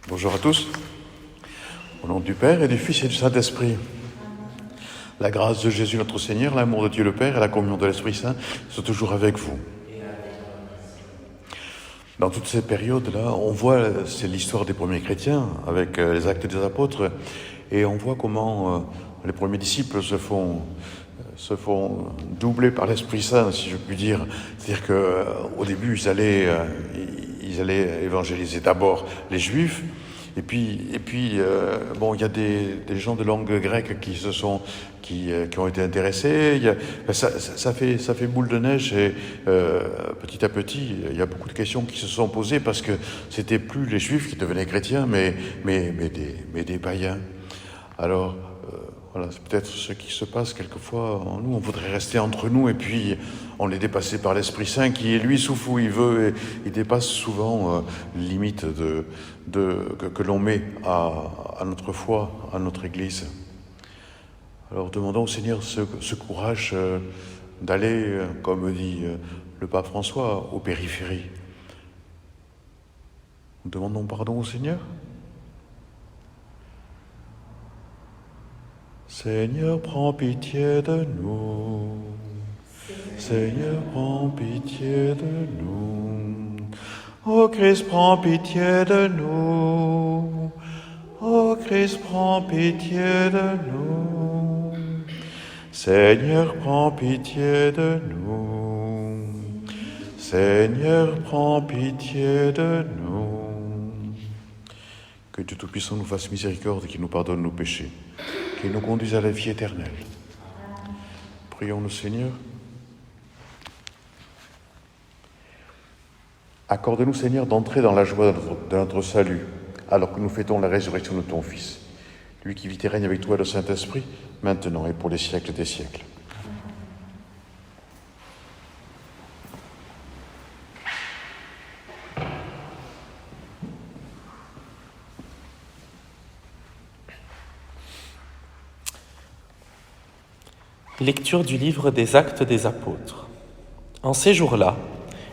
Bonjour à tous. Au nom du Père et du Fils et du Saint-Esprit. La grâce de Jésus notre Seigneur, l'amour de Dieu le Père et la communion de l'Esprit Saint sont toujours avec vous. Dans toutes ces périodes-là, on voit, c'est l'histoire des premiers chrétiens avec les actes des apôtres, et on voit comment les premiers disciples se font doubler par l'Esprit Saint, si je puis dire. C'est-à-dire qu'au début, ils allaient évangéliser d'abord les Juifs, et puis, il y a des gens de langue grecque qui ont été intéressés. Ça fait boule de neige, et petit à petit, il y a beaucoup de questions qui se sont posées parce que c'était plus les Juifs qui devenaient chrétiens, mais des païens. Alors, voilà, c'est peut-être ce qui se passe quelquefois en nous. On voudrait rester entre nous et puis on est dépassé par l'Esprit Saint qui, lui, souffle où il veut et il dépasse souvent les limites que l'on met à notre foi, à notre Église. Alors demandons au Seigneur ce courage d'aller, comme dit le pape François, aux périphéries. Demandons pardon au Seigneur. Seigneur, prends pitié de nous. Seigneur, prends pitié de nous. Ô Christ, prends pitié de nous. Ô Christ, prends pitié de nous. Seigneur, prends pitié de nous. Seigneur, prends pitié de nous. Que Dieu Tout-Puissant nous fasse miséricorde et qu'il nous pardonne nos péchés, qu'il nous conduise à la vie éternelle. Prions le Seigneur. Accorde-nous, Seigneur, d'entrer dans la joie de notre salut, alors que nous fêtons la résurrection de ton Fils, lui qui vit et règne avec toi le Saint-Esprit, maintenant et pour les siècles des siècles. Lecture du livre des Actes des Apôtres. En ces jours-là,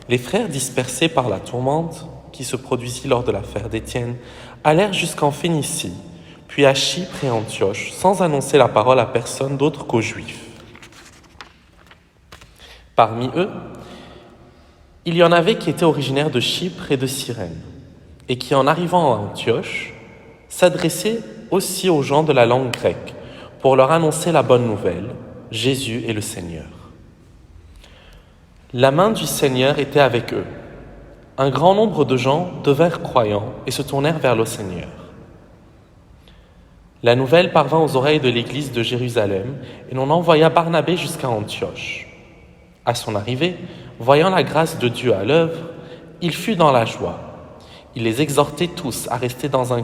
les frères dispersés par la tourmente qui se produisit lors de l'affaire d'Étienne allèrent jusqu'en Phénicie, puis à Chypre et Antioche, sans annoncer la parole à personne d'autre qu'aux Juifs. Parmi eux, il y en avait qui étaient originaires de Chypre et de Cyrène, et qui, en arrivant à Antioche, s'adressaient aussi aux gens de la langue grecque pour leur annoncer la bonne nouvelle: Jésus est le Seigneur. La main du Seigneur était avec eux. Un grand nombre de gens devinrent croyants et se tournèrent vers le Seigneur. La nouvelle parvint aux oreilles de l'église de Jérusalem et l'on envoya Barnabé jusqu'à Antioche. À son arrivée, voyant la grâce de Dieu à l'œuvre, il fut dans la joie. Il les exhortait tous à rester d'un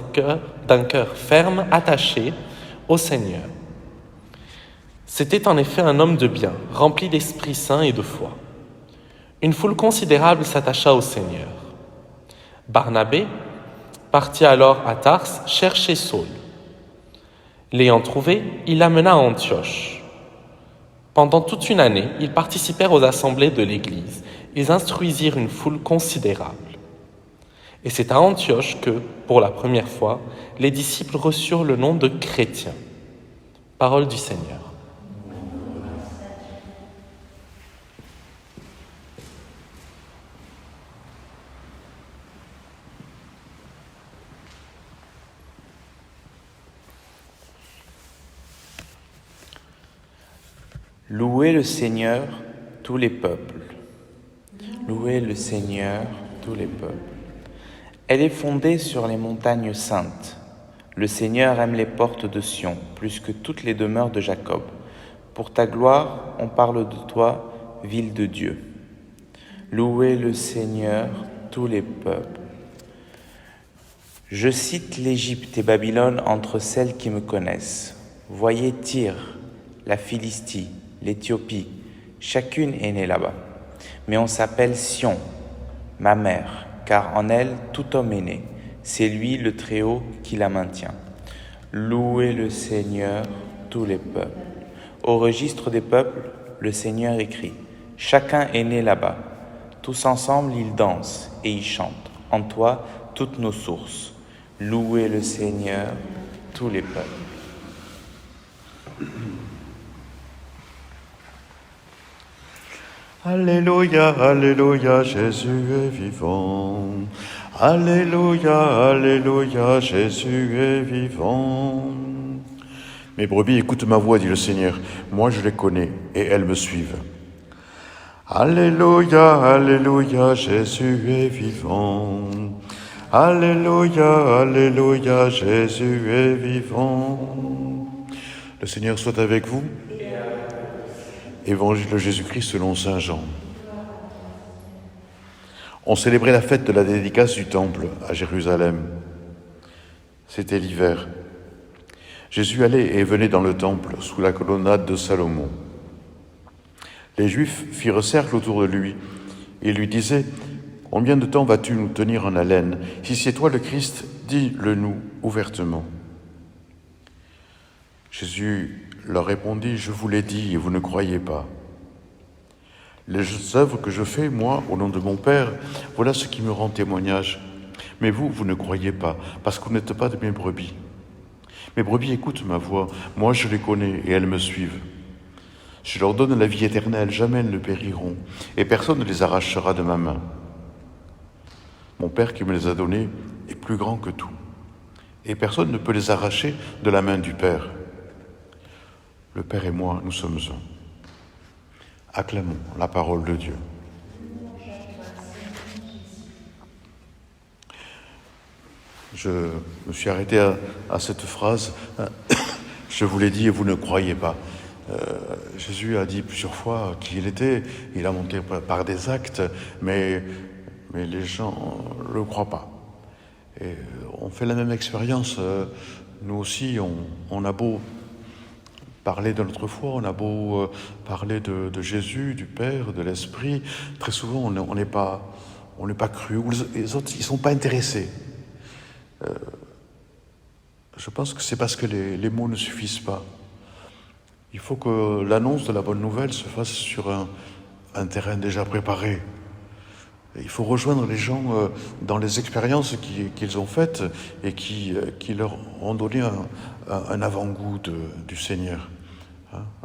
cœur ferme, attaché au Seigneur. C'était en effet un homme de bien, rempli d'Esprit Saint et de foi. Une foule considérable s'attacha au Seigneur. Barnabé partit alors à Tarse chercher Saul. L'ayant trouvé, il l'amena à Antioche. Pendant toute une année, ils participèrent aux assemblées de l'Église. Ils instruisirent une foule considérable. Et c'est à Antioche que, pour la première fois, les disciples reçurent le nom de chrétiens. Parole du Seigneur. Louez le Seigneur, tous les peuples. Louez le Seigneur, tous les peuples. Elle est fondée sur les montagnes saintes. Le Seigneur aime les portes de Sion, plus que toutes les demeures de Jacob. Pour ta gloire, on parle de toi, ville de Dieu. Louez le Seigneur, tous les peuples. Je cite l'Égypte et Babylone entre celles qui me connaissent. Voyez Tyr, la Philistie, l'Éthiopie, chacune est née là-bas. Mais on s'appelle Sion, ma mère, car en elle tout homme est né. C'est lui le Très-Haut qui la maintient. Louez le Seigneur, tous les peuples. Au registre des peuples, le Seigneur écrit: chacun est né là-bas. Tous ensemble, ils dansent et ils chantent. En toi, toutes nos sources. Louez le Seigneur, tous les peuples. Alléluia, Alléluia, Jésus est vivant. Alléluia, Alléluia, Jésus est vivant. Mes brebis écoutent ma voix, dit le Seigneur. Moi je les connais et elles me suivent. Alléluia, Alléluia, Jésus est vivant. Alléluia, Alléluia, Jésus est vivant. Le Seigneur soit avec vous. Évangile de Jésus-Christ selon saint Jean. On célébrait la fête de la dédicace du temple à Jérusalem. C'était l'hiver. Jésus allait et venait dans le temple sous la colonnade de Salomon. Les Juifs firent cercle autour de lui et lui disaient « Combien de temps vas-tu nous tenir en haleine? Si c'est toi le Christ, dis-le-nous ouvertement. » Jésus leur répondit « Je vous l'ai dit et vous ne croyez pas. Les œuvres que je fais, moi, au nom de mon Père, voilà ce qui me rend témoignage. Mais vous, vous ne croyez pas, parce que vous n'êtes pas de mes brebis. Mes brebis écoutent ma voix, moi je les connais et elles me suivent. Je leur donne la vie éternelle, jamais elles ne périront, et personne ne les arrachera de ma main. Mon Père qui me les a donnés est plus grand que tout, et personne ne peut les arracher de la main du Père. Le Père et moi, nous sommes un. Acclamons la parole de Dieu. Je me suis arrêté à cette phrase. Je vous l'ai dit et vous ne croyez pas. Jésus a dit plusieurs fois qui il était. Il a montré par des actes, mais les gens ne le croient pas. Et on fait la même expérience. Nous aussi, on a beau parler de notre foi, on a beau parler de Jésus, du Père, de l'Esprit. Très souvent, on n'est pas cru. Les autres, ils ne sont pas intéressés. Je pense que c'est parce que les mots ne suffisent pas. Il faut que l'annonce de la bonne nouvelle se fasse sur un terrain déjà préparé. Il faut rejoindre les gens dans les expériences qu'ils ont faites et qui leur ont donné un avant-goût du Seigneur.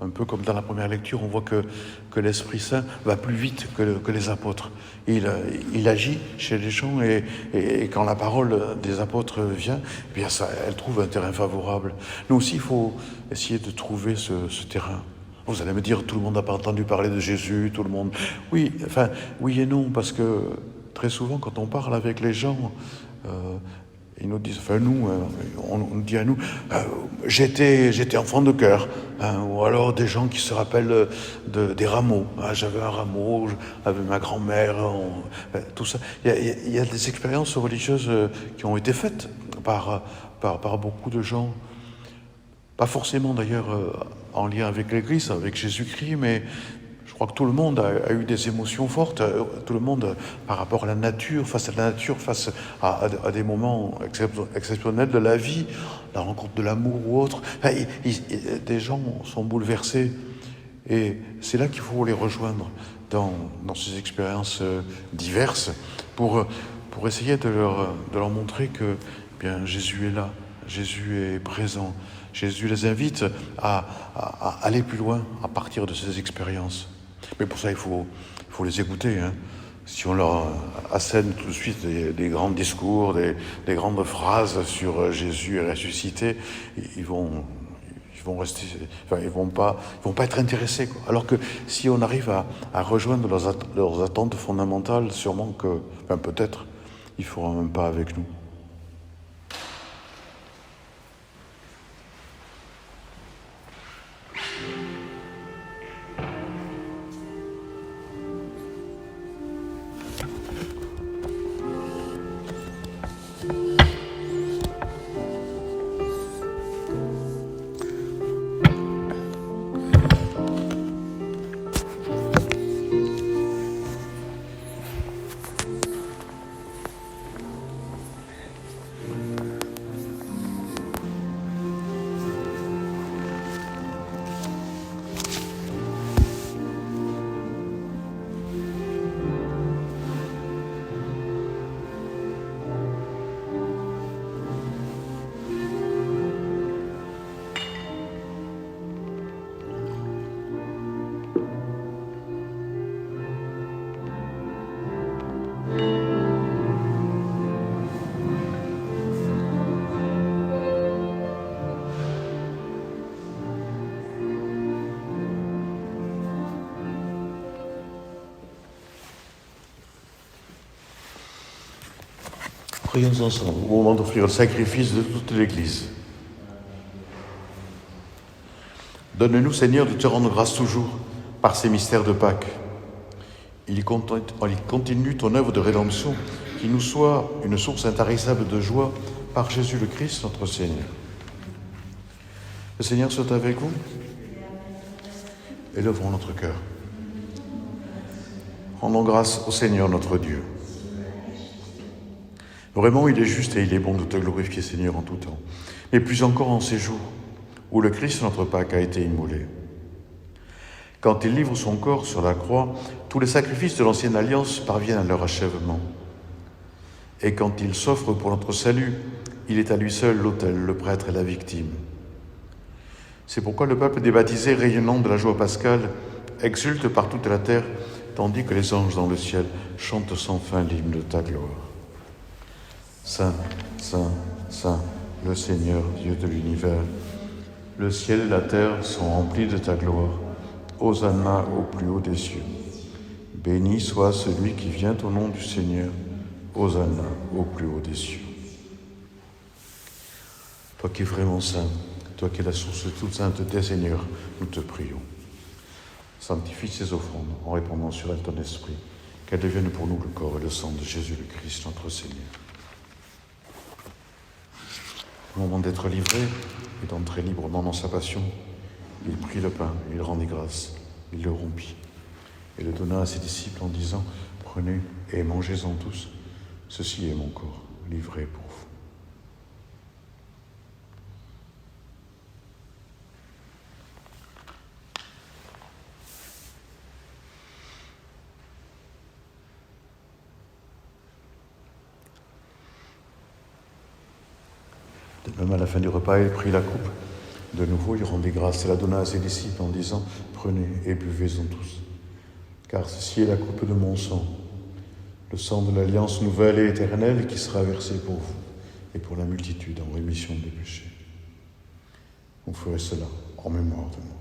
Un peu comme dans la première lecture, on voit que l'Esprit Saint va plus vite que les apôtres. Il agit chez les gens et quand la parole des apôtres vient, eh bien elle trouve un terrain favorable. Nous aussi, il faut essayer de trouver ce terrain. Vous allez me dire, tout le monde n'a pas entendu parler de Jésus, tout le monde... Oui et non, parce que très souvent, quand on parle avec les gens, ils nous disent, on nous dit à nous, j'étais enfant de cœur, ou alors des gens qui se rappellent des rameaux. J'avais un rameau, avec ma grand-mère, tout ça. Il y a des expériences religieuses qui ont été faites par beaucoup de gens. Pas forcément d'ailleurs en lien avec l'Église, avec Jésus-Christ, mais je crois que tout le monde a eu des émotions fortes, tout le monde par rapport à la nature, face à des moments exceptionnels de la vie, la rencontre de l'amour ou autre. Des gens sont bouleversés et c'est là qu'il faut les rejoindre dans ces expériences diverses pour essayer de leur montrer que bien Jésus est là, Jésus est présent. Jésus les invite à aller plus loin à partir de ces expériences. Mais pour ça, il faut les écouter. Si on leur assène tout de suite des grands discours, des grandes phrases sur Jésus ressuscité, ils vont rester, ils vont pas être intéressés, quoi. Alors que si on arrive à rejoindre leurs attentes fondamentales, sûrement que, peut-être, ils feront un pas avec nous. Prions ensemble au moment d'offrir le sacrifice de toute l'Église. Donne-nous, Seigneur, de te rendre grâce toujours par ces mystères de Pâques. Il continue ton œuvre de rédemption, qui nous soit une source intarissable de joie par Jésus le Christ, notre Seigneur. Le Seigneur soit avec vous. Élevons notre cœur. Rendons grâce au Seigneur notre Dieu. Vraiment, il est juste et il est bon de te glorifier, Seigneur, en tout temps, mais plus encore en ces jours où le Christ, notre Pâque, a été immolé. Quand il livre son corps sur la croix, tous les sacrifices de l'ancienne alliance parviennent à leur achèvement. Et quand il s'offre pour notre salut, il est à lui seul l'autel, le prêtre et la victime. C'est pourquoi le peuple des baptisés, rayonnant de la joie pascale, exulte par toute la terre, tandis que les anges dans le ciel chantent sans fin l'hymne de ta gloire. Saint, Saint, Saint, le Seigneur, Dieu de l'univers, le ciel et la terre sont remplis de ta gloire. Hosanna au plus haut des cieux. Béni soit celui qui vient au nom du Seigneur. Hosanna au plus haut des cieux. Toi qui es vraiment saint, toi qui es la source toute sainteté, Seigneur, nous te prions. Sanctifie ces offrandes en répandant sur elles ton esprit, qu'elles deviennent pour nous le corps et le sang de Jésus le Christ, notre Seigneur. Au moment d'être livré et d'entrer librement dans sa passion, il prit le pain, il rendit grâce, il le rompit et le donna à ses disciples en disant « Prenez et mangez-en tous, ceci est mon corps, livré pour vous. » De même, à la fin du repas, il prit la coupe. De nouveau, il rendit grâce et la donna à ses disciples en disant « Prenez et buvez-en tous, car ceci est la coupe de mon sang, le sang de l'alliance nouvelle et éternelle qui sera versé pour vous et pour la multitude en rémission des péchés. Vous ferez cela en mémoire de moi. »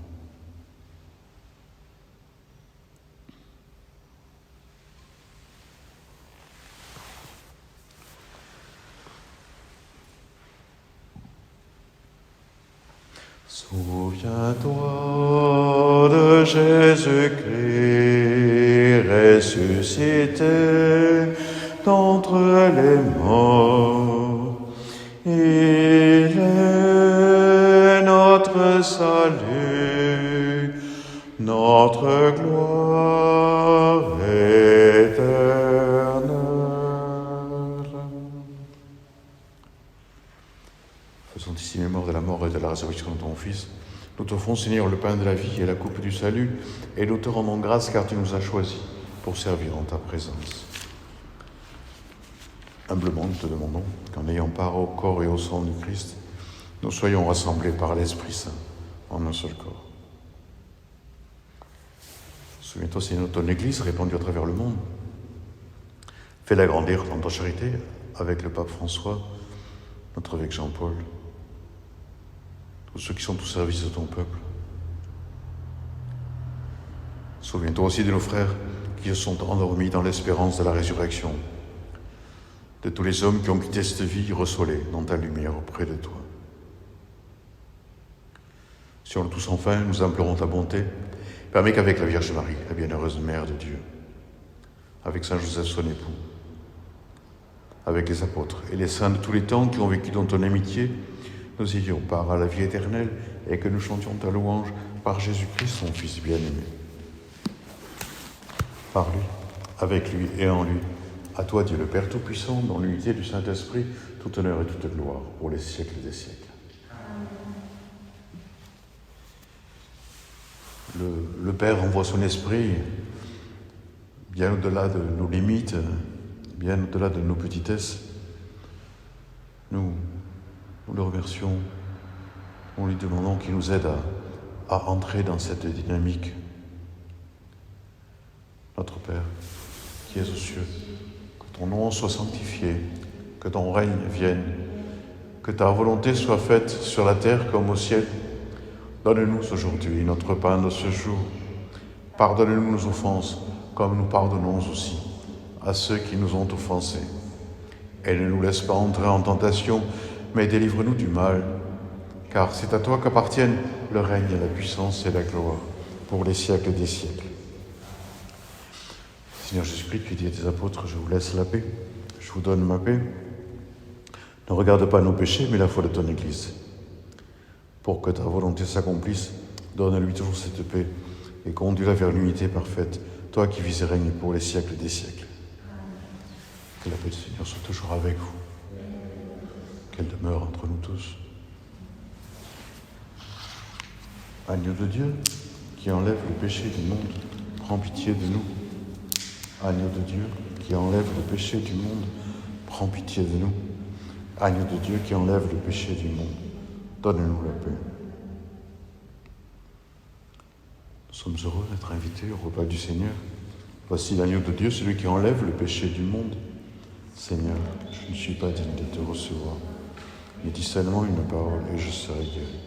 Souviens-toi de Jésus-Christ ressuscité d'entre les morts. Il est notre salut, notre gloire éternelle. Faisons ici mémoire de la mort et de la résurrection de ton Fils, nous t'offrons, Seigneur, le pain de la vie et la coupe du salut, et nous te rendons grâce car tu nous as choisis pour servir en ta présence. Humblement, nous te demandons qu'en ayant part au corps et au sang du Christ, nous soyons rassemblés par l'Esprit Saint en un seul corps. Souviens-toi, Seigneur, de ton Église répandue à travers le monde. Fais-la grandir dans ta charité avec le pape François, notre évêque Jean-Paul, tous ceux qui sont au service de ton peuple. Souviens-toi aussi de nos frères qui se sont endormis dans l'espérance de la résurrection, de tous les hommes qui ont quitté cette vie, reçois-les dans ta lumière auprès de toi. Sur nous tous enfin, nous implorons ta bonté. Permets qu'avec la Vierge Marie, la bienheureuse Mère de Dieu, avec Saint Joseph son époux, avec les apôtres et les saints de tous les temps qui ont vécu dans ton amitié, nous ayons part à la vie éternelle et que nous chantions ta louange par Jésus-Christ, son Fils bien-aimé. Par lui, avec lui et en lui, à toi Dieu le Père Tout-Puissant, dans l'unité du Saint-Esprit, tout honneur et toute gloire pour les siècles des siècles. Le Père envoie son Esprit bien au-delà de nos limites, bien au-delà de nos petitesses. Nous le remercions, nous lui demandons qu'il nous aide à entrer dans cette dynamique. Notre Père, qui es aux cieux, que ton nom soit sanctifié, que ton règne vienne, que ta volonté soit faite sur la terre comme au ciel. Donne-nous aujourd'hui notre pain de ce jour. Pardonne-nous nos offenses, comme nous pardonnons aussi à ceux qui nous ont offensés. et ne nous laisse pas entrer en tentation, mais délivre-nous du mal. Car c'est à toi qu'appartiennent le règne, la puissance et la gloire, pour les siècles des siècles. Seigneur Jésus-Christ, tu dis à tes apôtres, je vous laisse la paix, je vous donne ma paix. Ne regarde pas nos péchés, mais la foi de ton Église. Pour que ta volonté s'accomplisse, donne-lui toujours cette paix et conduis-la vers l'unité parfaite, toi qui vis et règnes pour les siècles des siècles. Que la paix du Seigneur soit toujours avec vous. Qu'elle demeure entre nous tous. Agneau de Dieu, qui enlève le péché du monde, prends pitié de nous. Agneau de Dieu, qui enlève le péché du monde, prends pitié de nous. Agneau de Dieu, qui enlève le péché du monde, donne-nous la paix. Nous sommes heureux d'être invités au repas du Seigneur. Voici l'agneau de Dieu, celui qui enlève le péché du monde. Seigneur, je ne suis pas digne de te recevoir, mais dis seulement une parole et je serai guéri.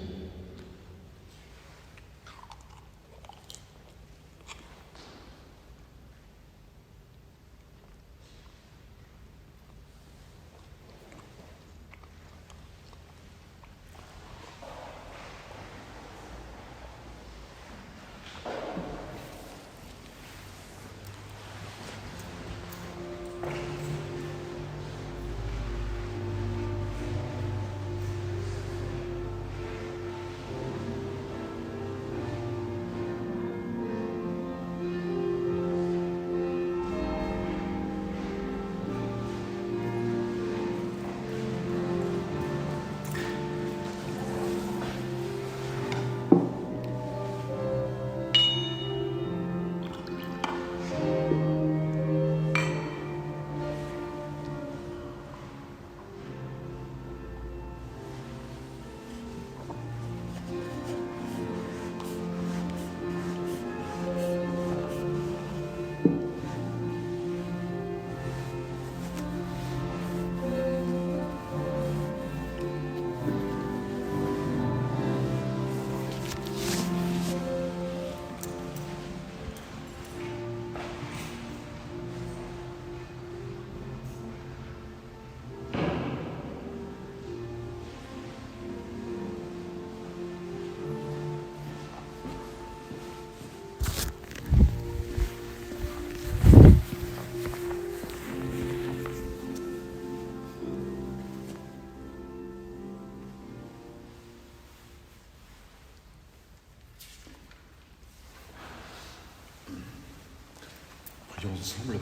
Prions ensemble.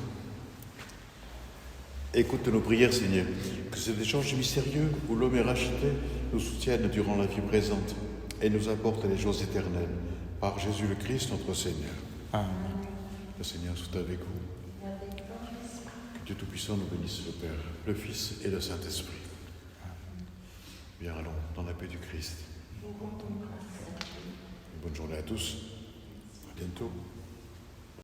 Écoute nos prières, Seigneur, que cet échange mystérieux où l'homme est racheté nous soutienne durant la vie présente et nous apporte les joies éternelles. Par Jésus le Christ, notre Seigneur. Amen. Le Seigneur soit avec vous. Que Dieu Tout-Puissant nous bénisse, le Père, le Fils et le Saint-Esprit. Bien, allons dans la paix du Christ. Bonne journée à tous. À bientôt.